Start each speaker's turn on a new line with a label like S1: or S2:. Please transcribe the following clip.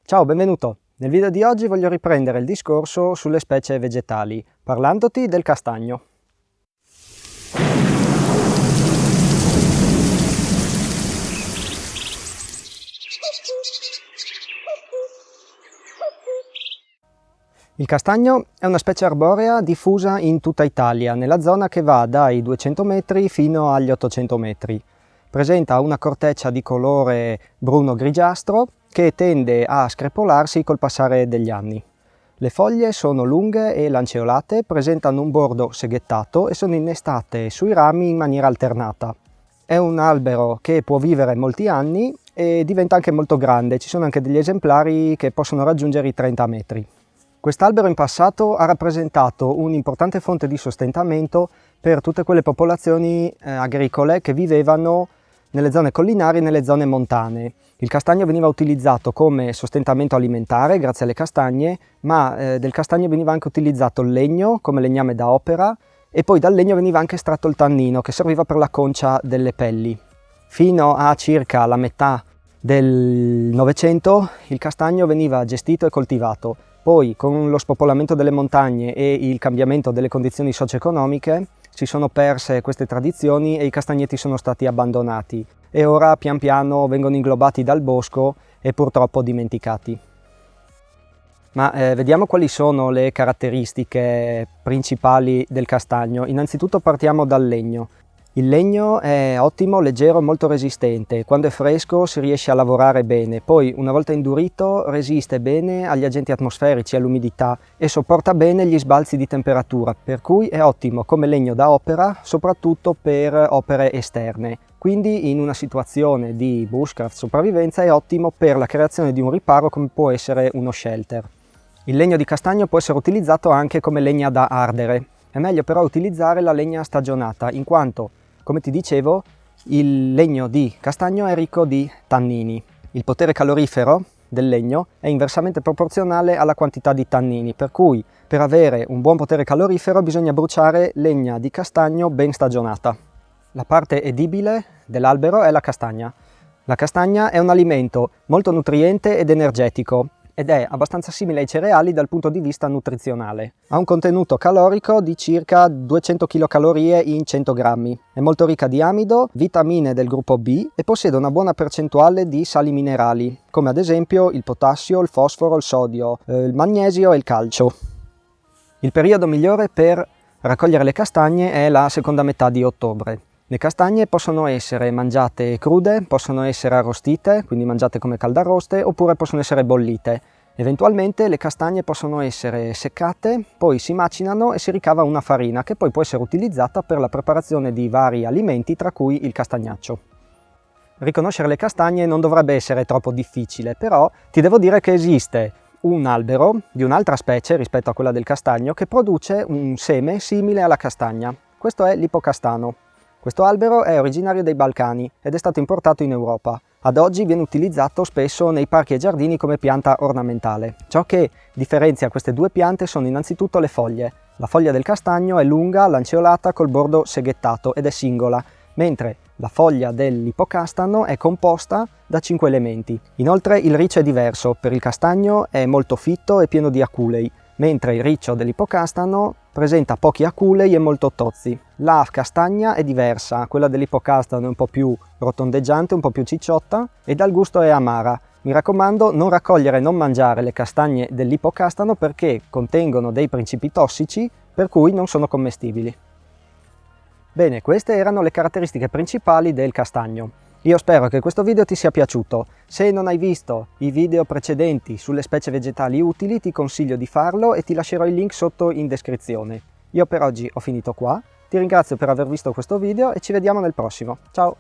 S1: Ciao, benvenuto! Nel video di oggi voglio riprendere il discorso sulle specie vegetali, parlandoti del castagno. Il castagno è una specie arborea diffusa in tutta Italia, nella zona che va dai 200 metri fino agli 800 metri. Presenta una corteccia di colore bruno-grigiastro che tende a screpolarsi col passare degli anni. Le foglie sono lunghe e lanceolate, presentano un bordo seghettato e sono innestate sui rami in maniera alternata. È un albero che può vivere molti anni e diventa anche molto grande, ci sono anche degli esemplari che possono raggiungere i 30 metri. Quest'albero in passato ha rappresentato un'importante fonte di sostentamento per tutte quelle popolazioni agricole che vivevano nelle zone collinari e nelle zone montane. Il castagno veniva utilizzato come sostentamento alimentare grazie alle castagne, ma del castagno veniva anche utilizzato il legno come legname da opera e poi dal legno veniva anche estratto il tannino che serviva per la concia delle pelli. Fino a circa la metà del Novecento il castagno veniva gestito e coltivato. Poi con lo spopolamento delle montagne e il cambiamento delle condizioni socio-economiche si sono perse queste tradizioni e i castagneti sono stati abbandonati e ora pian piano vengono inglobati dal bosco e purtroppo dimenticati. Ma vediamo quali sono le caratteristiche principali del castagno. Innanzitutto partiamo dal legno. Il legno è ottimo, leggero e molto resistente. Quando è fresco si riesce a lavorare bene, poi una volta indurito resiste bene agli agenti atmosferici, all'umidità e sopporta bene gli sbalzi di temperatura, per cui è ottimo come legno da opera, soprattutto per opere esterne. Quindi in una situazione di bushcraft sopravvivenza è ottimo per la creazione di un riparo come può essere uno shelter. Il legno di castagno può essere utilizzato anche come legna da ardere. È meglio però utilizzare la legna stagionata, in quanto, come ti dicevo, il legno di castagno è ricco di tannini. Il potere calorifero del legno è inversamente proporzionale alla quantità di tannini, per cui per avere un buon potere calorifero bisogna bruciare legna di castagno ben stagionata. La parte edibile dell'albero è la castagna. La castagna è un alimento molto nutriente ed energetico ed è abbastanza simile ai cereali dal punto di vista nutrizionale. Ha un contenuto calorico di circa 200 kcal in 100 grammi. È molto ricca di amido, vitamine del gruppo B e possiede una buona percentuale di sali minerali, come ad esempio il potassio, il fosforo, il sodio, il magnesio e il calcio. Il periodo migliore per raccogliere le castagne è la seconda metà di ottobre. Le castagne possono essere mangiate crude, possono essere arrostite, quindi mangiate come caldarroste, oppure possono essere bollite. Eventualmente le castagne possono essere seccate, poi si macinano e si ricava una farina che poi può essere utilizzata per la preparazione di vari alimenti, tra cui il castagnaccio. Riconoscere le castagne non dovrebbe essere troppo difficile, però ti devo dire che esiste un albero di un'altra specie rispetto a quella del castagno che produce un seme simile alla castagna. Questo è l'ipocastano. Questo albero è originario dei Balcani ed è stato importato in Europa. Ad oggi viene utilizzato spesso nei parchi e giardini come pianta ornamentale. Ciò che differenzia queste due piante sono innanzitutto le foglie. La foglia del castagno è lunga, lanceolata, col bordo seghettato ed è singola, mentre la foglia dell'ipocastano è composta da 5 elementi. Inoltre il riccio è diverso, per il castagno è molto fitto e pieno di aculei, mentre il riccio dell'ipocastano presenta pochi aculei e molto tozzi. La castagna è diversa, quella dell'ipocastano è un po' più rotondeggiante, un po' più cicciotta e dal gusto è amara. Mi raccomando, non raccogliere e non mangiare le castagne dell'ipocastano perché contengono dei principi tossici per cui non sono commestibili. Bene, queste erano le caratteristiche principali del castagno. Io spero che questo video ti sia piaciuto. Se non hai visto i video precedenti sulle specie vegetali utili, ti consiglio di farlo e ti lascerò il link sotto in descrizione. Io per oggi ho finito qua, ti ringrazio per aver visto questo video e ci vediamo nel prossimo. Ciao!